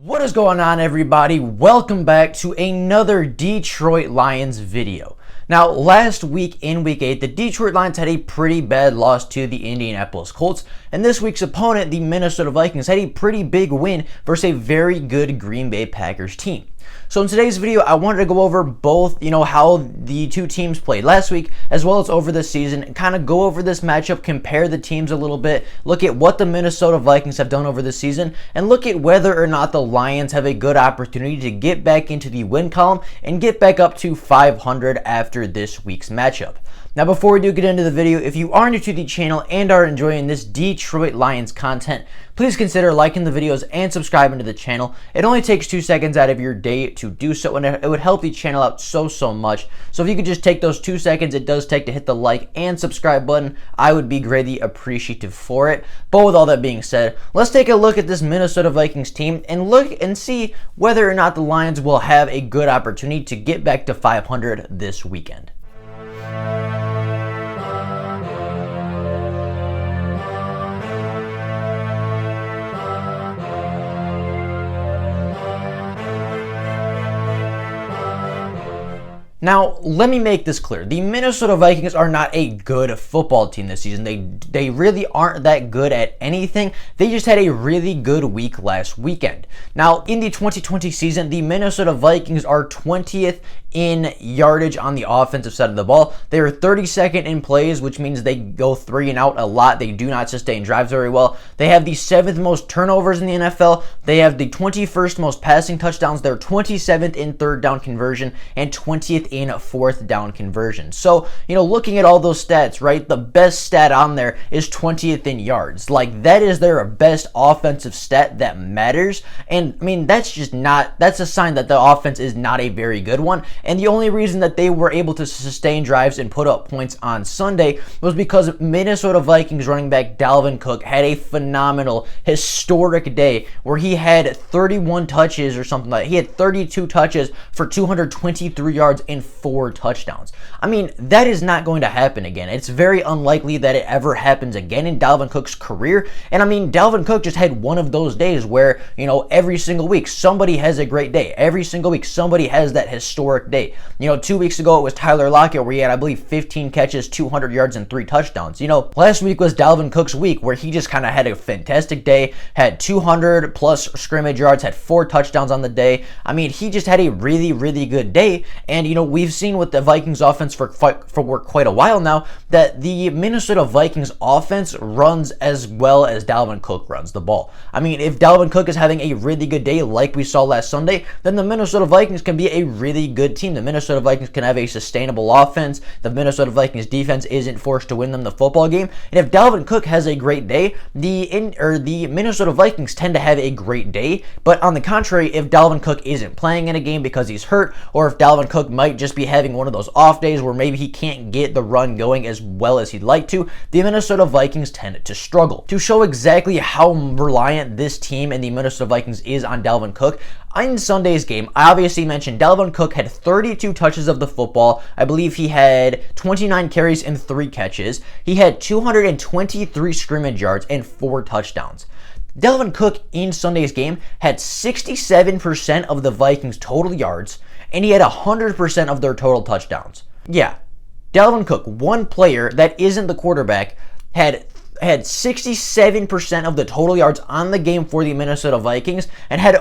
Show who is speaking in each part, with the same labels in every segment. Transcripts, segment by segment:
Speaker 1: What is going on, everybody? Welcome back to another Detroit Lions video. Now, last week in Week 8, the Detroit Lions had a pretty bad loss to the Indianapolis Colts, and this week's opponent, the Minnesota Vikings, had a pretty big win versus a very good Green Bay Packers team. So in today's video, I wanted to go over both, how the two teams played last week, as well as over this season, and kind of go over this matchup, compare the teams a little bit, look at what the Minnesota Vikings have done over this season, and look at whether or not the Lions have a good opportunity to get back into the win column and get back up to 500 after this week's matchup. Now, before we do get into the video, if you are new to the channel and are enjoying this Detroit Lions content, please consider liking the videos and subscribing to the channel. It only takes 2 seconds out of your day to do so, and it would help the channel out so much. So if you could just take those 2 seconds it does take to hit the like and subscribe button, I would be greatly appreciative for it. But with all that being said, let's take a look at this Minnesota Vikings team and look and see whether or not the Lions will have a good opportunity to get back to 500 this weekend. Now, let me make this clear. The Minnesota Vikings are not a good football team this season. They really aren't that good at anything. They just had a really good week last weekend. Now, in the 2020 season, the Minnesota Vikings are 20th in yardage on the offensive side of the ball. They are 32nd in plays, which means they go 3 and out a lot. They do not sustain drives very well. They have the 7th most turnovers in the NFL. They have the 21st most passing touchdowns. They're 27th in third down conversion and 20th in fourth down conversion. So, looking at all those stats, right, the best stat on there is 20th in yards. Like, that is their best offensive stat that matters. And, that's a sign that the offense is not a very good one. And the only reason that they were able to sustain drives and put up points on Sunday was because Minnesota Vikings running back DALVIN Cook had a phenomenal, historic day where he had 31 touches or something like that. He had 32 touches for 223 yards and 4 touchdowns. That is not going to happen again. It's very unlikely that it ever happens again in Dalvin Cook's career. And Dalvin Cook just had one of those days where, every single week somebody has a great day. Every single week somebody has that historic day. 2 weeks ago it was Tyler Lockett where he had, I believe, 15 catches, 200 yards, and 3 touchdowns. Last week was Dalvin Cook's week where he just kind of had a fantastic day, had 200 plus scrimmage yards, had 4 touchdowns on the day. He just had a really good day. And, we've seen with the Vikings offense for quite a while now that the Minnesota Vikings offense runs as well as Dalvin Cook runs the ball. If Dalvin Cook is having a really good day like we saw last Sunday, then the Minnesota Vikings can be a really good team. The Minnesota Vikings can have a sustainable offense. The Minnesota Vikings defense isn't forced to win them the football game. And if Dalvin Cook has a great day, the Minnesota Vikings tend to have a great day. But on the contrary, if Dalvin Cook isn't playing in a game because he's hurt, or if Dalvin Cook might just be having one of those off days where maybe he can't get the run going as well as he'd like to, the Minnesota Vikings tend to struggle. To show exactly how reliant this team and the Minnesota Vikings is on Dalvin Cook, in Sunday's game, I obviously mentioned Dalvin Cook had 32 touches of the football. I believe he had 29 carries and 3 catches. He had 223 scrimmage yards and 4 touchdowns. Dalvin Cook in Sunday's game had 67% of the Vikings' total yards, and he had 100% of their total touchdowns. Yeah, Dalvin Cook, one player that isn't the quarterback, had 67% of the total yards on the game for the Minnesota Vikings and had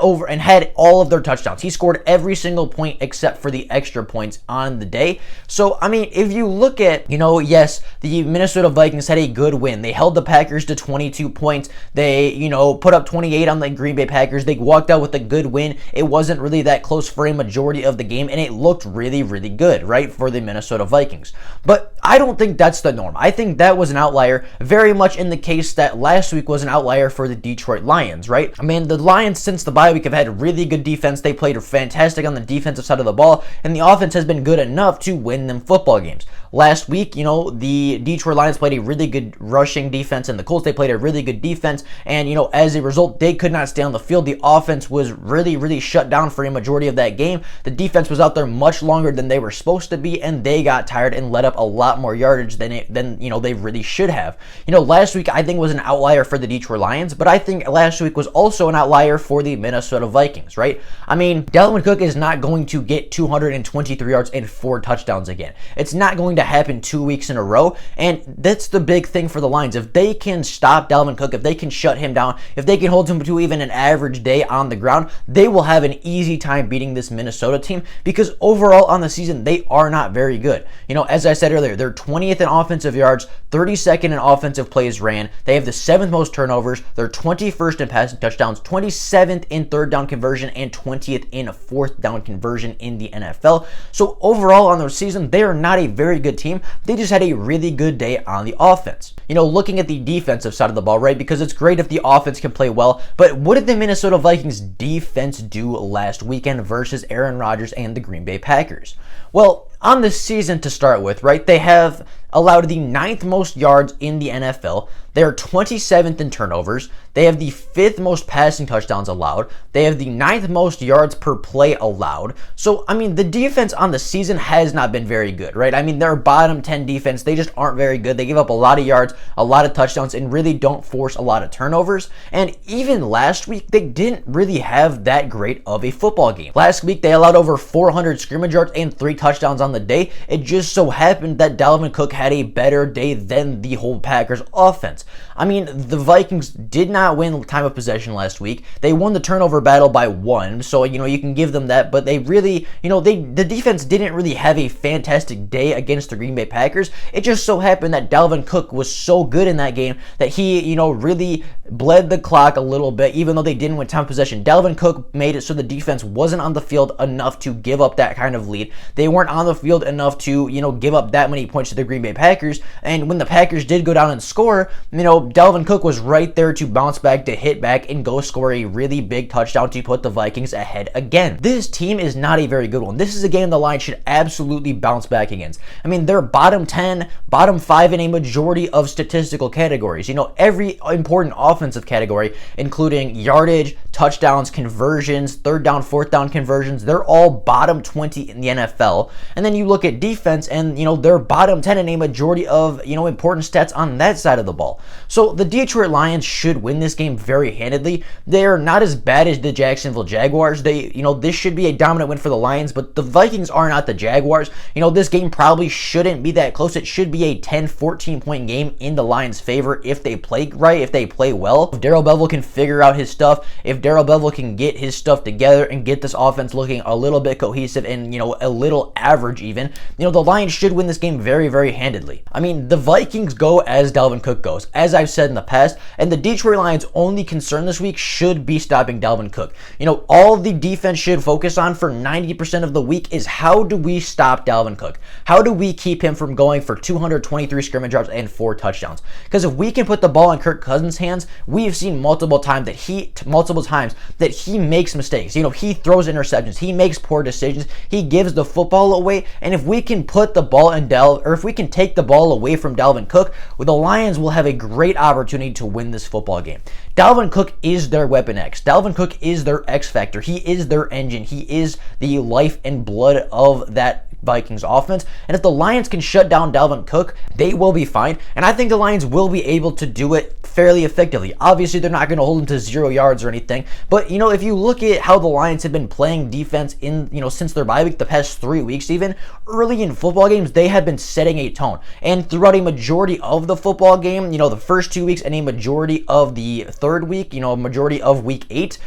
Speaker 1: all of their touchdowns. He scored every single point except for the extra points on the day. So, if you look at, yes, the Minnesota Vikings had a good win. They held the Packers to 22 points. They, put up 28 on the Green Bay Packers. They walked out with a good win. It wasn't really that close for a majority of the game, and it looked really good, right, for the Minnesota Vikings. But I don't think that's the norm. I think that was an outlier, very much in the case that last week was an outlier for the Detroit Lions, right? The Lions, since the bye week, have had really good defense. They played fantastic on the defensive side of the ball, and the offense has been good enough to win them football games. last week, the Detroit Lions played a really good rushing defense, and the Colts, they played a really good defense, and, as a result, they could not stay on the field. The offense was really, really shut down for a majority of that game. The defense was out there much longer than they were supposed to be, and they got tired and let up a lot more yardage than they really should have. Last week I think was an outlier for the Detroit Lions, but I think last week was also an outlier for the Minnesota Vikings, right? I mean, Dalvin Cook is not going to get 223 yards and 4 touchdowns again. It's not going to happen 2 weeks in a row, and that's the big thing for the Lions. If they can stop Dalvin Cook, if they can shut him down, if they can hold him to even an average day on the ground, they will have an easy time beating this Minnesota team, because overall on the season, they are not very good. As I said earlier, they're 20th in offensive yards, 32nd in offensive plays ran. They have the 7th most turnovers. They're 21st in passing touchdowns, 27th in third down conversion, and 20th in fourth down conversion in the NFL. So overall on their season, they are not a very good team. They just had a really good day on the offense. Looking at the defensive side of the ball, right? Because it's great if the offense can play well, but what did the Minnesota Vikings defense do last weekend versus Aaron Rodgers and the Green Bay Packers? Well, on the season to start with, right, they have allowed the 9th most yards in the NFL. They are 27th in turnovers. They have the 5th most passing touchdowns allowed. They have the 9th most yards per play allowed. So, I mean, the defense on the season has not been very good, right? I mean, they're bottom 10 defense. They just aren't very good. They give up a lot of yards, a lot of touchdowns, and really don't force a lot of turnovers. And even last week, they didn't really have that great of a football game. Last week, they allowed over 400 scrimmage yards and 3 touchdowns on the day. It just so happened that Dalvin Cook had a better day than the whole Packers offense. I mean, the Vikings did not win time of possession last week. They won the turnover battle by 1, so, you can give them that, but they really, the defense didn't really have a fantastic day against the Green Bay Packers. It just so happened that Dalvin Cook was so good in that game that he, really bled the clock a little bit, even though they didn't win time of possession. Dalvin Cook made it so the defense wasn't on the field enough to give up that kind of lead. They weren't on the field enough to, give up that many points to the Green Bay Packers, and when the Packers did go down and score, Dalvin Cook was right there to bounce back, to hit back, and go score a really big touchdown to put the Vikings ahead again. This team is not a very good one. This is a game the Lions should absolutely bounce back against. I mean, they're bottom 10, bottom 5 in a majority of statistical categories. Every important offensive category, including yardage, touchdowns, conversions, third down, fourth down conversions, they're all bottom 20 in the NFL. And then you look at defense, and, they're bottom 10 in a majority of, important stats on that side of the ball. So the Detroit Lions should win this game very handedly. They're not as bad as the Jacksonville Jaguars. This should be a dominant win for the Lions, but the Vikings are not the Jaguars. This game probably shouldn't be that close. It should be a 10-14 point game in the Lions' favor if they play right, if they play well. If Darrell Bevell can figure out his stuff, if Darrell Bevell can get his stuff together and get this offense looking a little bit cohesive and, a little average even, the Lions should win this game very, very handedly. I mean, the Vikings go as Dalvin Cook goes, as I've said in the past, and the Detroit Lions' only concern this week should be stopping Dalvin Cook. All the defense should focus on for 90% of the week is how do we stop Dalvin Cook? How do we keep him from going for 223 scrimmage yards and 4 touchdowns? Because if we can put the ball in Kirk Cousins' hands, we've seen multiple times that he makes mistakes. He throws interceptions, he makes poor decisions, he gives the football away, and if we can put the ball in if we can take the ball away from Dalvin Cook, the Lions will have a great opportunity to win this football game. Dalvin Cook is their weapon X. Dalvin Cook is their X factor. He is their engine. He is the life and blood of that Vikings offense. And if the Lions can shut down Dalvin Cook, they will be fine. And I think the Lions will be able to do it fairly effectively. Obviously, they're not going to hold him to 0 yards or anything. But, if you look at how the Lions have been playing defense in, since their bye week, the past 3 weeks even, early in football games, they have been setting a tone. And throughout a majority of the football game, the first 2 weeks and a majority of the third week, a majority of week 8,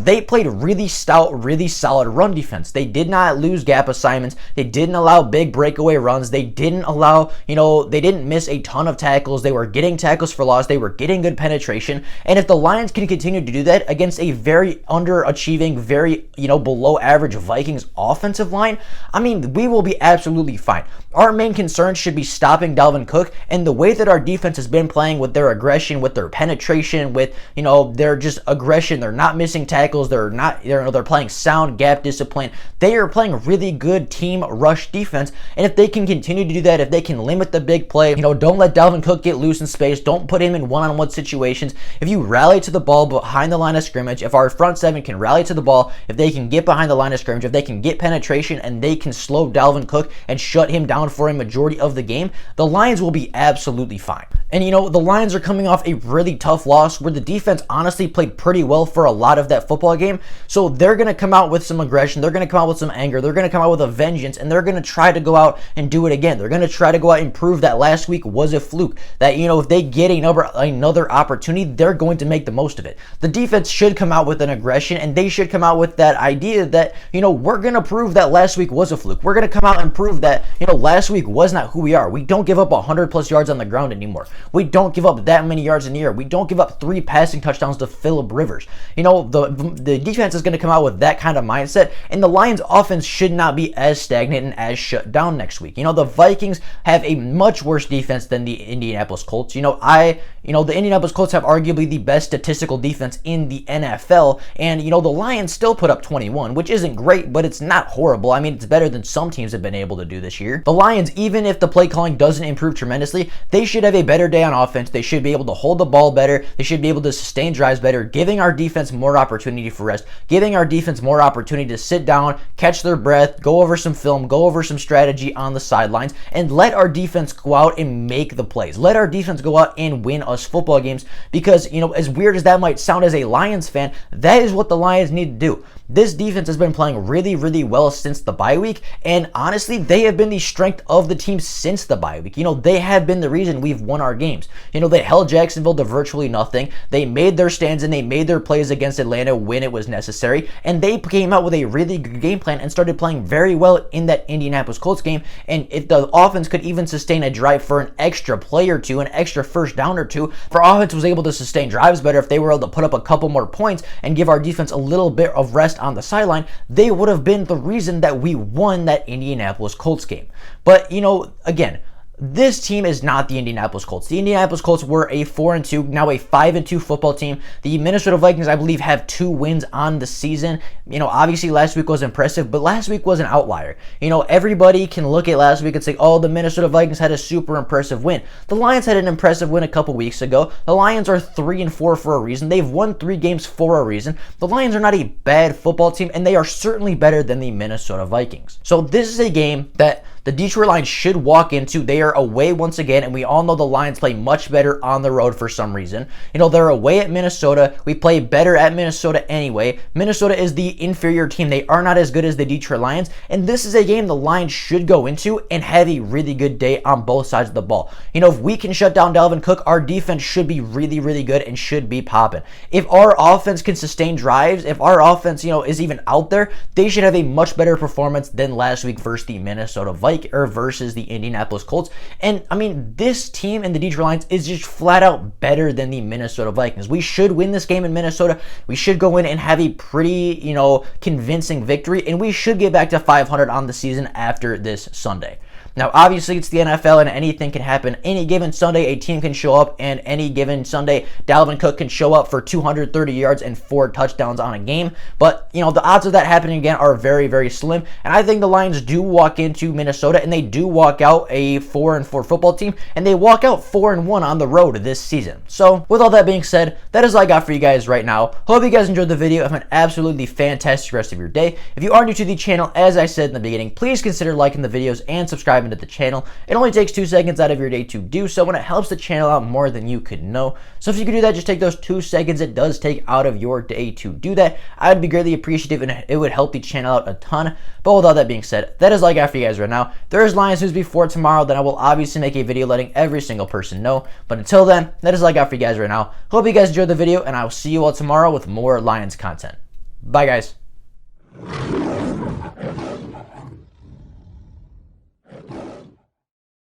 Speaker 1: they played really stout, really solid run defense. They did not lose gap assignments. They didn't allow big breakaway runs. They didn't allow, they didn't miss a ton of tackles. They were getting tackles for loss. They were getting getting good penetration. And if the Lions can continue to do that against a very underachieving, very, below average Vikings offensive line, I mean, we will be absolutely fine. Our main concern should be stopping DALVIN Cook, and the way that our defense has been playing with their aggression, with their penetration, with, their just aggression, they're not missing tackles, they're playing sound gap discipline. They are playing really good team rush defense, and if they can continue to do that, if they can limit the big play, don't let DALVIN Cook get loose in space, don't put him in one-on-one situations. If you rally to the ball behind the line of scrimmage, if our front seven can rally to the ball, if they can get behind the line of scrimmage, if they can get penetration and they can slow DALVIN Cook and shut him down for a majority of the game, the Lions will be absolutely fine. And the Lions are coming off a really tough loss where the defense honestly played pretty well for a lot of that football game. So they're going to come out with some aggression, they're going to come out with some anger, they're going to come out with a vengeance, and they're going to try to go out and do it again. They're going to try to go out and prove that last week was a fluke, that if they get another opportunity, they're going to make the most of it. The defense should come out with an aggression, and they should come out with that idea that we're going to prove that last week was a fluke. We're going to come out and prove that last week was not who we are. We don't give up 100 plus yards on the ground anymore. We don't give up that many yards in the air. We don't give up 3 passing touchdowns to Phillip Rivers. The defense is going to come out with that kind of mindset, and the Lions offense should not be as stagnant and as shut down next week. The Vikings have a much worse defense than the Indianapolis Colts. The Indianapolis Colts have arguably the best statistical defense in the NFL, and the Lions still put up 21, which isn't great, but it's not horrible. I mean, it's better than some teams have been able to do this year. The Lions, even if the play calling doesn't improve tremendously, they should have a better day on offense. They should be able to hold the ball better. They should be able to sustain drives better, giving our defense more opportunity for rest, giving our defense more opportunity to sit down, catch their breath, go over some film, go over some strategy on the sidelines, and let our defense go out and make the plays. Let our defense go out and win us football games, because, as weird as that might sound as a Lions fan, that is what the Lions need to do. This defense has been playing really, really well since the bye week, and honestly, they have been the strength of the team since the bye week. They have been the reason we've won our games. They held Jacksonville to virtually nothing. They made their stands and they made their plays against Atlanta when it was necessary, and they came out with a really good game plan and started playing very well in that Indianapolis Colts game. And if the offense could even sustain a drive for an extra play or two, an extra first down or two, if our offense was able to sustain drives better, if they were able to put up a couple more points and give our defense a little bit of rest on the sideline, they would have been the reason that we won that Indianapolis Colts game. But, again, this team is not the Indianapolis Colts. The Indianapolis Colts were a 4-2, now a 5-2 football team. The Minnesota Vikings, I believe, have 2 wins on the season. Obviously last week was impressive, but last week was an outlier. Everybody can look at last week and say, oh, the Minnesota Vikings had a super impressive win. The Lions had an impressive win a couple weeks ago. The Lions are 3-4 for a reason. They've won 3 games for a reason. The Lions are not a bad football team, and they are certainly better than the Minnesota Vikings. So this is a game that the Detroit Lions should walk into. They are away once again, and we all know the Lions play much better on the road for some reason. They're away at Minnesota. We play better at Minnesota anyway. Minnesota is the inferior team. They are not as good as the Detroit Lions, and this is a game the Lions should go into and have a really good day on both sides of the ball. If we can shut down DALVIN Cook, our defense should be really, really good and should be popping. If our offense can sustain drives, if our offense, is even out there, they should have a much better performance than last week versus the Minnesota Vikings. Versus the Indianapolis Colts. And I mean, this team and the Detroit Lions is just flat out better than the Minnesota Vikings. We should win this game in Minnesota. We should go in and have a pretty, convincing victory, and we should get back to 500 on the season after this Sunday. Now, obviously, it's the NFL and anything can happen. Any given Sunday, a team can show up, and any given Sunday, DALVIN Cook can show up for 230 yards and 4 touchdowns on a game. But, the odds of that happening again are very, very slim. And I think the Lions do walk into Minnesota, and they do walk out a 4-4 football team, and they walk out 4-1 on the road this season. So, with all that being said, that is all I got for you guys right now. Hope you guys enjoyed the video. Have an absolutely fantastic rest of your day. If you are new to the channel, as I said in the beginning, please consider liking the videos and subscribing to the channel. It only takes 2 seconds out of your day to do so, and it helps the channel out more than you could know. So if you could do that, just take those 2 seconds it does take out of your day to do that. I'd be greatly appreciative, and it would help the channel out a ton. But with all that being said, that is all I got for you guys right now. There is Lions news before tomorrow, then I will obviously make a video letting every single person know. But until then, that is all I got for you guys right now. Hope you guys enjoyed the video, and I will see you all tomorrow with more Lions content. Bye, guys.